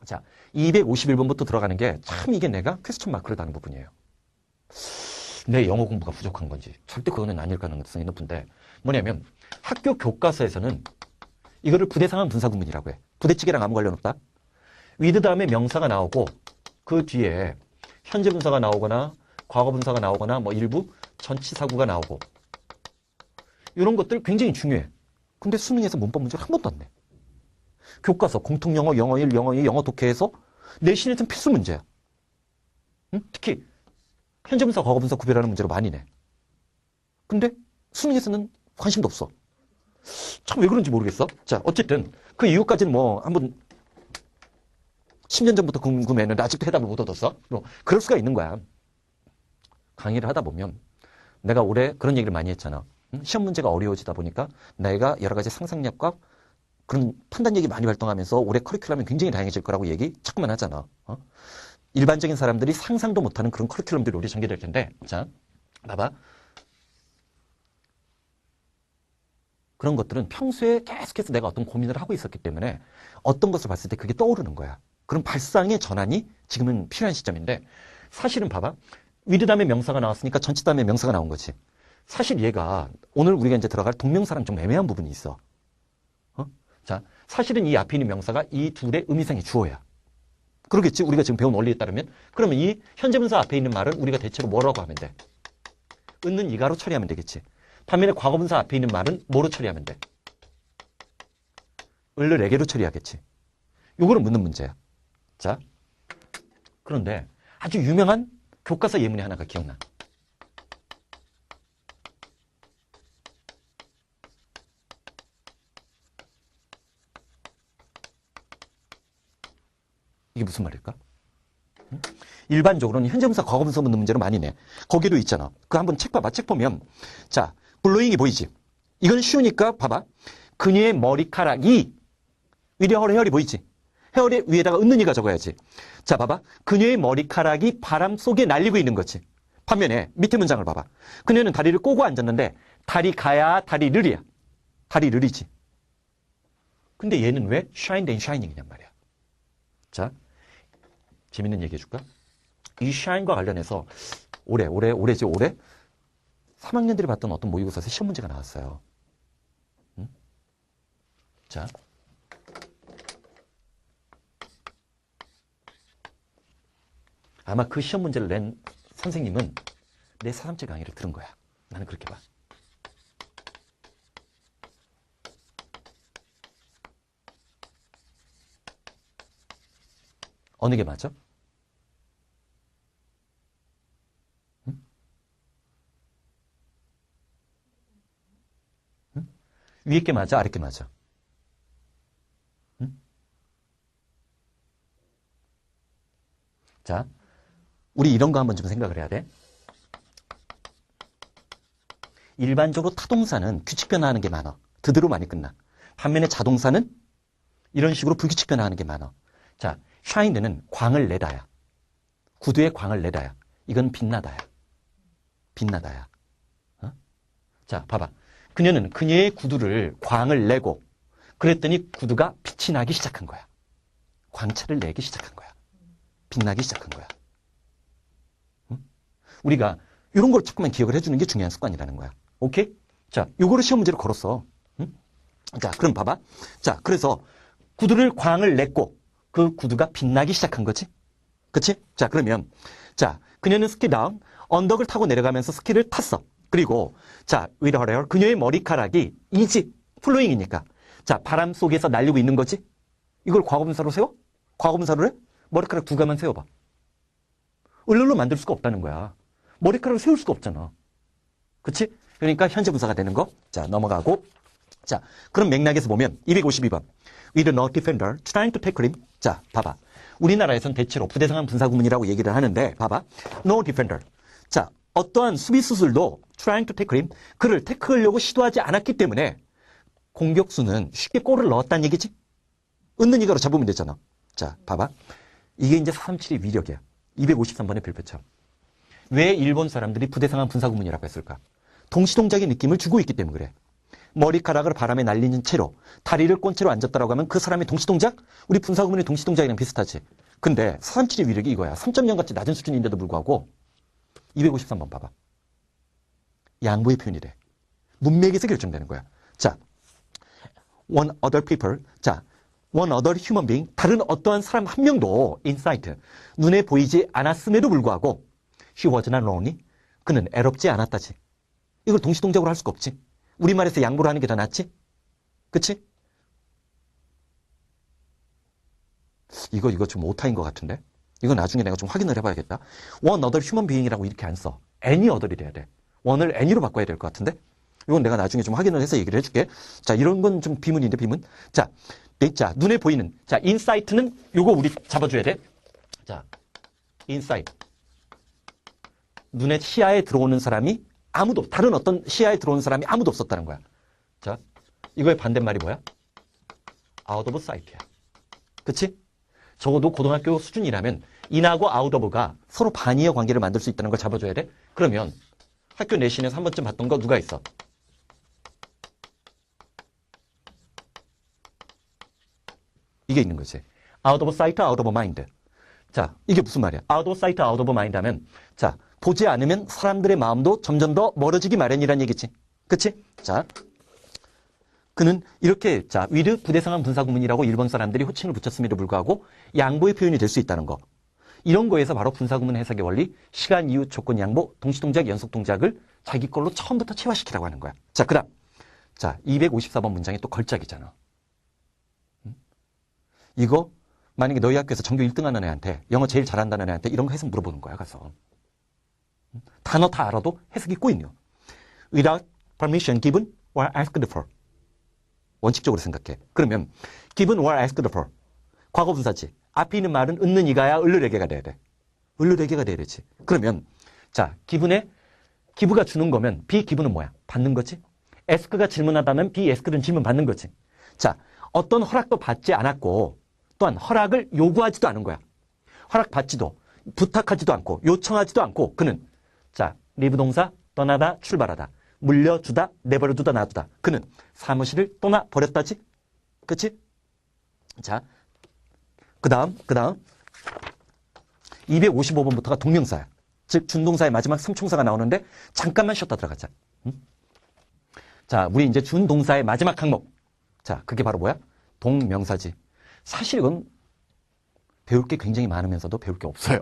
자, 251번부터 들어가는 게 참 이게 내가 퀘스천 마크를 다는 부분이에요. 내 영어 공부가 부족한 건지 절대 그거는 아닐 가능성이 높은데 뭐냐면 학교 교과서에서는 이거를 부대상한 분사구문이라고 해. 부대찌개랑 아무 관련 없다. with 다음에 명사가 나오고 그 뒤에 현재 분사가 나오거나 과거 분사가 나오거나 뭐 일부 전치사구가 나오고 이런 것들 굉장히 중요해. 근데 수능에서 문법 문제를 한 번도 안 내. 교과서, 공통영어, 영어 1, 영어 2, 영어 독해에서 내신에서는 필수 문제야. 응? 특히 현재 분사, 과거 분사 구별하는 문제로 많이 내. 근데 수능에서는 관심도 없어. 참 왜 그런지 모르겠어. 자, 어쨌든 그 이유까지는 뭐 한번 10년 전부터 궁금했는데 아직도 해답을 못 얻었어. 뭐 그럴 수가 있는 거야. 강의를 하다 보면 내가 올해 그런 얘기를 많이 했잖아. 시험 문제가 어려워지다 보니까 내가 여러 가지 상상력과 그런 판단력이 많이 발동하면서 올해 커리큘럼이 굉장히 다양해질 거라고 얘기 자꾸만 하잖아. 일반적인 사람들이 상상도 못하는 그런 커리큘럼들이 우리 전개될 텐데, 자, 봐봐. 그런 것들은 평소에 계속해서 내가 어떤 고민을 하고 있었기 때문에 어떤 것을 봤을 때 그게 떠오르는 거야. 그럼 발상의 전환이 지금은 필요한 시점인데, 사실은 봐봐. with 다음에 명사가 나왔으니까 전치 다음에 명사가 나온 거지. 사실 얘가 오늘 우리가 이제 들어갈 동명사랑 좀 애매한 부분이 있어. 자, 사실은 이 앞에 있는 명사가 이 둘의 의미상의 주어야. 그러겠지? 우리가 지금 배운 원리에 따르면. 그러면 이 현재분사 앞에 있는 말은 우리가 대체로 뭐라고 하면 돼? 은는 이가로 처리하면 되겠지. 반면에 과거분사 앞에 있는 말은 뭐로 처리하면 돼? 을을 에게로 처리하겠지. 요거를 묻는 문제야. 자, 그런데 아주 유명한 교과서 예문이 하나가 기억나. 이게 무슨 말일까? 일반적으로는 현재분사, 과거분사 묻는 문제로 많이 내. 거기도 있잖아. 그거 한번 책 봐봐. 책 보면 자, 블로잉이 보이지? 이건 쉬우니까 봐봐. 그녀의 머리카락이 위에 헤어리 보이지? 헤어리 위에다가 은는 이가 적어야지. 자, 봐봐. 그녀의 머리카락이 바람 속에 날리고 있는 거지. 반면에 밑에 문장을 봐봐. 그녀는 다리를 꼬고 앉았는데 다리 가야 다리 르리야. 다리 르리지. 근데 얘는 왜 shined and shining이냔 말이야. 자, 재밌는 얘기 해줄까? 이 shine과 관련해서 올해지 올해 3학년들이 봤던 어떤 모의고사에서 시험 문제가 나왔어요. 응? 자, 아마 그 시험 문제를 낸 선생님은 내 437 강의를 들은 거야. 나는 그렇게 봐. 어느 게 맞아? 응? 응? 위에 게 맞아? 아래 게 맞아? 응? 자, 우리 이런 거 한번 좀 생각을 해야 돼. 일반적으로 타동사는 규칙 변화하는 게 많아. 드드로 많이 끝나. 반면에 자동사는 이런 식으로 불규칙 변화하는 게 많아. 자, shine는 광을 내다야. 구두에 광을 내다야. 이건 빛나다야. 빛나다야. 어? 자, 봐봐. 그녀는 그녀의 구두를 광을 내고 그랬더니 구두가 빛이 나기 시작한 거야. 광채를 내기 시작한 거야. 빛나기 시작한 거야. 응? 우리가 이런 걸 조금만 기억을 해주는 게 중요한 습관이라는 거야. 오케이? 자, 요거를 시험 문제로 걸었어. 응? 자, 그럼 봐봐. 자, 그래서 구두를 광을 냈고 그 구두가 빛나기 시작한 거지. 그치? 자, 그러면 자, 그녀는 스키 다운 언덕을 타고 내려가면서 스키를 탔어. 그리고 자, with her hair 그녀의 머리카락이 이지 플로잉이니까 자, 바람 속에서 날리고 있는 거지. 이걸 과거분사로 세워? 과거분사로 해? 머리카락 두 가만 세워봐. 을로 만들 수가 없다는 거야. 머리카락을 세울 수가 없잖아. 그치? 그러니까 현재 분사가 되는 거. 자, 넘어가고. 자, 그럼 맥락에서 보면 252번. With no defender trying to tackle him. 자, 봐봐. 우리나라에선 대체로 부대상한 분사구문이라고 얘기를 하는데 봐봐. No defender. 자, 어떠한 수비수술도 trying to tackle him. 그를 태클하려고 시도하지 않았기 때문에 공격수는 쉽게 골을 넣었다는 얘기지? 은는 이가로 잡으면 되잖아. 자, 봐봐. 이게 이제 437의 위력이야. 253번의 별표처럼. 왜 일본 사람들이 부대상한 분사구문이라고 했을까? 동시동작의 느낌을 주고 있기 때문에 그래. 머리카락을 바람에 날리는 채로 다리를 꼰 채로 앉았다라고 하면 그 사람의 동시동작? 우리 분사구문의 동시동작이랑 비슷하지. 근데 437의 위력이 이거야. 3.0같이 낮은 수준인데도 불구하고 253번 봐봐. 양보의 표현이래. 문맥에서 결정되는 거야. 자, one other people. 자, one other human being. 다른 어떠한 사람 한 명도 insight. 눈에 보이지 않았음에도 불구하고 she was not lonely. 그는 애롭지 않았다지. 이걸 동시동작으로 할 수가 없지. 우리말에서 양보를 하는 게 더 낫지? 그치? 이거 좀 오타인 것 같은데? 이거 나중에 내가 좀 확인을 해봐야겠다. one other human being이라고 이렇게 안 써. any other이 돼야 돼. one을 any로 바꿔야 될 것 같은데? 이건 내가 나중에 좀 확인을 해서 얘기를 해줄게. 자, 이런 건 좀 비문인데, 비문. 자, 눈에 보이는. 자, insight는 요거 우리 잡아줘야 돼. 자, insight. 눈에 시야에 들어오는 사람이 아무도, 다른 어떤 시야에 들어오는 사람이 아무도 없었다는 거야. 자, 이거의 반대말이 뭐야? out of sight야. 그치? 적어도 고등학교 수준이라면 in하고 out of가 서로 반의어 관계를 만들 수 있다는 걸 잡아줘야 돼. 그러면 학교 내신에서 한 번쯤 봤던 거 누가 있어? 이게 있는 거지. out of sight, out of mind. 자, 이게 무슨 말이야? out of sight, out of mind 하면, 자, 보지 않으면 사람들의 마음도 점점 더 멀어지기 마련이란 얘기지. 그치? 자, 그는 이렇게, 자, with 부대상한 분사구문이라고 일본 사람들이 호칭을 붙였음에도 불구하고 양보의 표현이 될 수 있다는 거. 이런 거에서 바로 분사구문 해석의 원리, 시간, 이유, 조건, 양보, 동시동작, 연속동작을 자기 걸로 처음부터 체화시키라고 하는 거야. 자, 그 다음. 자, 254번 문장이 또 걸작이잖아. 이거 만약에 너희 학교에서 전교 1등 하는 애한테, 영어 제일 잘한다는 애한테 이런 거 해석 물어보는 거야, 가서. 단어 다 알아도 해석이 꼬이네요. Without permission given or asked for. 원칙적으로 생각해. 그러면 given or asked for. 과거 분사지. 앞에 있는 말은 은는 이가야 을르레게가 돼야 돼. 을르레게가 돼야 되지. 그러면 자, 기브가 주는 거면 be given은 뭐야? 받는 거지. ask가 질문하다면 be asked는 질문 받는 거지. 자, 어떤 허락도 받지 않았고 또한 허락을 요구하지도 않은 거야. 허락받지도 부탁하지도 않고 요청하지도 않고 그는 자, 리브 동사 떠나다 출발하다 물려주다 내버려두다 놔두다 그는 사무실을 떠나버렸다지. 그치? 자, 그 다음 255번부터가 동명사야. 즉 준동사의 마지막 삼총사가 나오는데 잠깐만 쉬었다 들어가자. 자, 우리 이제 준동사의 마지막 항목. 자, 그게 바로 뭐야? 동명사지. 사실 이건 배울 게 굉장히 많으면서도 배울 게 없어요.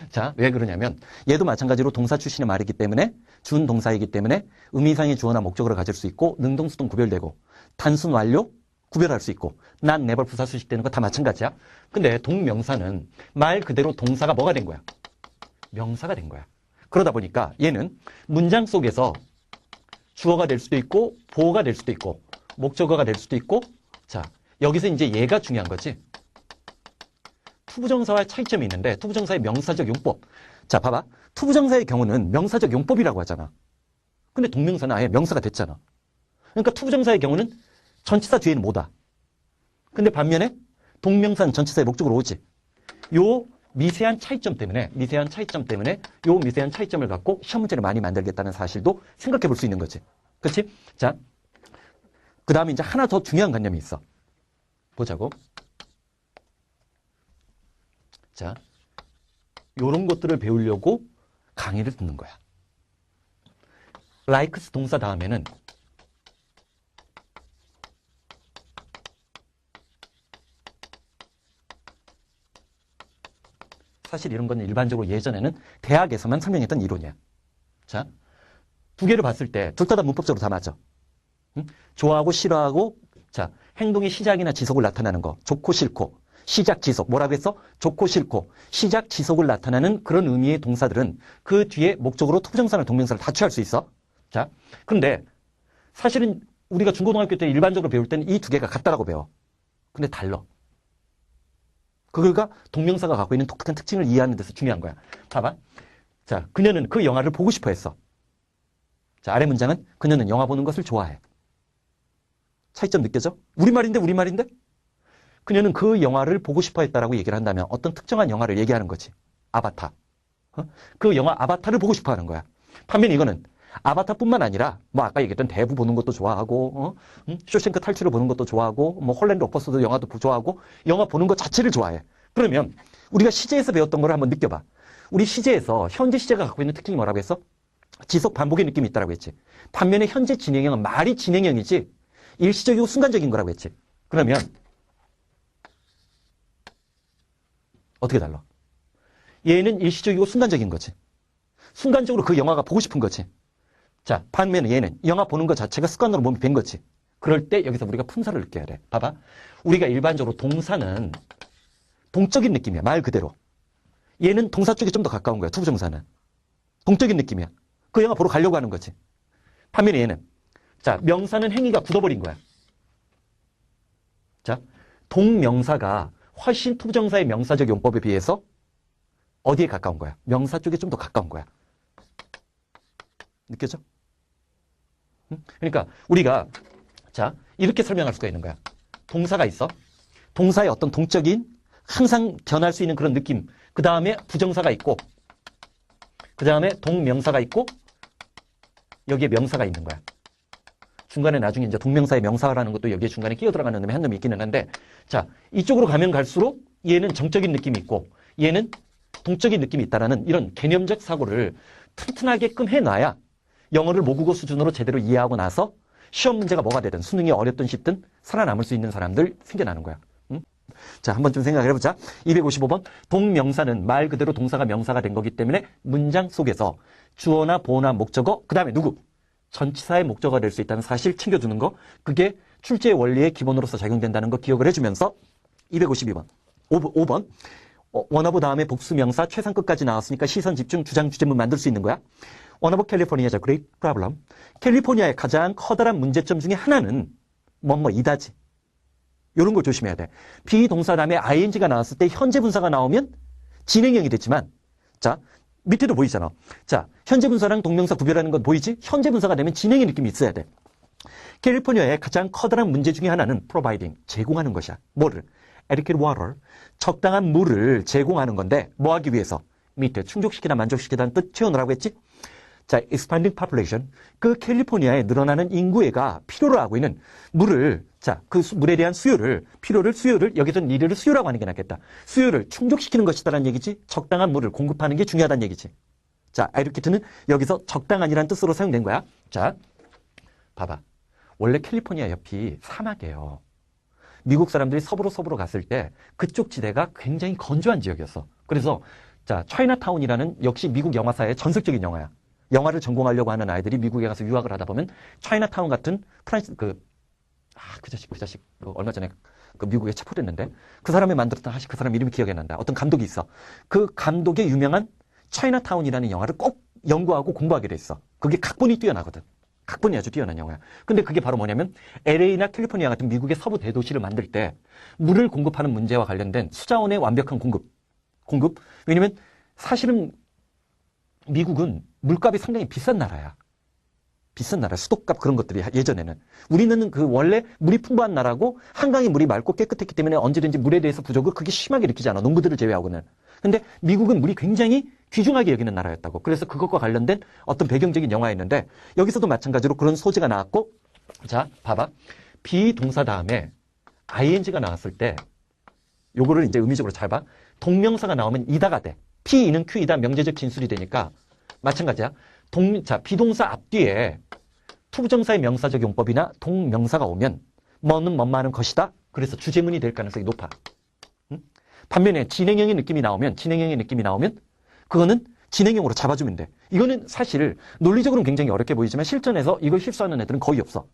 자, 왜 그러냐면 얘도 마찬가지로 동사 출신의 말이기 때문에 준동사이기 때문에 의미상의 주어나 목적어를 가질 수 있고 능동수동 구별되고 단순 완료 구별할 수 있고 난 네벌 부사 수식되는 거 다 마찬가지야. 근데 동명사는 말 그대로 동사가 뭐가 된 거야? 명사가 된 거야. 그러다 보니까 얘는 문장 속에서 주어가 될 수도 있고 보어가 될 수도 있고 목적어가 될 수도 있고 자, 여기서 이제 얘가 중요한 거지. 투부정사와 차이점이 있는데 투부정사의 명사적 용법. 자, 봐봐. 투부정사의 경우는 명사적 용법이라고 하잖아. 근데 동명사는 아예 명사가 됐잖아. 그러니까 투부정사의 경우는 전치사 뒤에는 뭐다. 근데 반면에 동명사는 전치사의 목적으로 오지. 요 미세한 차이점 때문에 요 미세한 차이점을 갖고 시험 문제를 많이 만들겠다는 사실도 생각해 볼 수 있는 거지. 그렇지? 자, 그 다음에 이제 하나 더 중요한 관념이 있어. 보자고. 자, 요런 것들을 배우려고 강의를 듣는 거야. likes 동사 다음에는 사실 이런 건 일반적으로 예전에는 대학에서만 설명했던 이론이야. 자, 두 개를 봤을 때 둘 다 문법적으로 다 맞아. 응? 좋아하고 싫어하고 자, 행동의 시작이나 지속을 나타나는 거. 좋고 싫고 시작 지속. 뭐라고 했어? 좋고 싫고 시작 지속을 나타나는 그런 의미의 동사들은 그 뒤에 목적으로 투부정사나 동명사를 다 취할 수 있어. 자, 그런데 사실은 우리가 중고등학교 때 일반적으로 배울 때는 이 두 개가 같다라고 배워. 근데 달라. 그걸가 동명사가 갖고 있는 독특한 특징을 이해하는 데서 중요한 거야. 봐봐. 자, 그녀는 그 영화를 보고 싶어 했어. 자, 아래 문장은 그녀는 영화 보는 것을 좋아해. 차이점 느껴져? 우리말인데? 그녀는 그 영화를 보고 싶어 했다라고 얘기를 한다면 어떤 특정한 영화를 얘기하는 거지. 아바타. 그 영화 아바타를 보고 싶어 하는 거야. 반면 이거는 아바타뿐만 아니라 뭐 아까 얘기했던 대부 보는 것도 좋아하고 쇼생크 탈출을 보는 것도 좋아하고 뭐 홀랜드 오퍼스도 영화도 좋아하고 영화 보는 것 자체를 좋아해. 그러면 우리가 시제에서 배웠던 걸 한번 느껴봐. 우리 시제에서 현재 시제가 갖고 있는 특징이 뭐라고 했어? 지속 반복의 느낌이 있다고 했지. 반면에 현재 진행형은 말이 진행형이지 일시적이고 순간적인 거라고 했지. 그러면 어떻게 달라? 얘는 일시적이고 순간적인 거지. 순간적으로 그 영화가 보고 싶은 거지. 자, 반면에 얘는 영화 보는 것 자체가 습관으로 몸이 밴 거지. 그럴 때 여기서 우리가 품사를 느껴야 돼. 봐봐. 우리가 일반적으로 동사는 동적인 느낌이야. 말 그대로. 얘는 동사 쪽에 좀 더 가까운 거야. 투부정사는. 동적인 느낌이야. 그 영화 보러 가려고 하는 거지. 반면에 얘는 자, 명사는 행위가 굳어버린 거야. 자, 동명사가 훨씬 투부정사의 명사적 용법에 비해서 어디에 가까운 거야? 명사 쪽에 좀 더 가까운 거야. 느껴져? 그러니까 우리가 자, 이렇게 설명할 수가 있는 거야. 동사가 있어. 동사의 어떤 동적인 항상 변할 수 있는 그런 느낌. 그 다음에 부정사가 있고 그 다음에 동명사가 있고 여기에 명사가 있는 거야. 중간에 나중에 이제 동명사의 명사라는 것도 여기에 중간에 끼어 들어가는 놈이 한 놈이 있기는 한데 자, 이쪽으로 가면 갈수록 얘는 정적인 느낌이 있고 얘는 동적인 느낌이 있다라는 이런 개념적 사고를 튼튼하게끔 해놔야 영어를 모국어 수준으로 제대로 이해하고 나서 시험 문제가 뭐가 되든 수능이 어렵든 쉽든 살아남을 수 있는 사람들 생겨나는 거야. 자, 한번 좀 생각을 해보자. 255번. 동명사는 말 그대로 동사가 명사가 된 거기 때문에 문장 속에서 주어나 보어나 목적어, 그 다음에 누구? 전치사의 목적어가 될 수 있다는 사실 챙겨주는 거. 그게 출제의 원리의 기본으로서 작용된다는 거 기억을 해주면서 252번. 5번. 원어브 다음에 복수명사 최상급까지 나왔으니까 시선 집중 주장 주제문 만들 수 있는 거야. 원어브 캘리포니아's a great problem. 캘리포니아의 가장 커다란 문제점 중에 하나는 뭐뭐이다지. 이런 걸 조심해야 돼. 비동사 다음에 ing가 나왔을 때 현재 분사가 나오면 진행형이 됐지만 자, 밑에도 보이잖아. 자, 현재 분사랑 동명사 구별하는 건 보이지? 현재 분사가 되면 진행의 느낌이 있어야 돼. 캘리포니아의 가장 커다란 문제 중에 하나는 providing, 제공하는 것이야. 뭐를? adequate water, 적당한 물을 제공하는 건데 뭐 하기 위해서? 밑에 충족시키다 만족시키다는 뜻 채워놓으라고 했지? 자, expanding population, 그 캘리포니아에 늘어나는 인구애가 필요로 하고 있는 물을, 자, 그 물에 대한 수요를, 수요를, 여기서 니를 수요라고 하는 게 낫겠다. 수요를 충족시키는 것이다라는 얘기지, 적당한 물을 공급하는 게 중요하다는 얘기지. 자, adequate는 여기서 적당한이라는 뜻으로 사용된 거야. 자, 봐봐. 원래 캘리포니아 옆이 사막이에요. 미국 사람들이 서부로 갔을 때 그쪽 지대가 굉장히 건조한 지역이었어. 그래서, 자, 차이나타운이라는 역시 미국 영화사의 전설적인 영화야. 영화를 전공하려고 하는 아이들이 미국에 가서 유학을 하다 보면 차이나타운 같은 프랑스 그 자식 얼마 전에 그 미국에 체포됐는데 그 사람이 만들었던 그 사람 이름이 기억이 난다. 어떤 감독이 있어. 그 감독의 유명한 차이나타운이라는 영화를 꼭 연구하고 공부하게 돼 있어. 그게 각본이 뛰어나거든. 각본이 아주 뛰어난 영화야. 근데 그게 바로 뭐냐면 LA나 캘리포니아 같은 미국의 서부 대도시를 만들 때 물을 공급하는 문제와 관련된 수자원의 완벽한 공급. 왜냐면 사실은 미국은 물값이 상당히 비싼 나라야. 비싼 나라, 수도값 그런 것들이 예전에는. 우리는 그 원래 물이 풍부한 나라고 한강의 물이 맑고 깨끗했기 때문에 언제든지 물에 대해서 부족을 크게 심하게 느끼지 않아. 농부들을 제외하고는. 근데 미국은 물이 굉장히 귀중하게 여기는 나라였다고. 그래서 그것과 관련된 어떤 배경적인 영화였는데 여기서도 마찬가지로 그런 소재가 나왔고 자, 봐봐. 비동사 다음에 ing가 나왔을 때 요거를 이제 의미적으로 잘 봐. 동명사가 나오면 이다가 돼. P는 Q이다 명제적 진술이 되니까 마찬가지야. 자, 비동사 앞뒤에 투부정사의 명사적 용법이나 동명사가 오면 뭐는 뭐만한 것이다. 그래서 주제문이 될 가능성이 높아. 반면에 진행형의 느낌이 나오면 그거는 진행형으로 잡아주면 돼. 이거는 사실 논리적으로는 굉장히 어렵게 보이지만 실전에서 이걸 실수하는 애들은 거의 없어.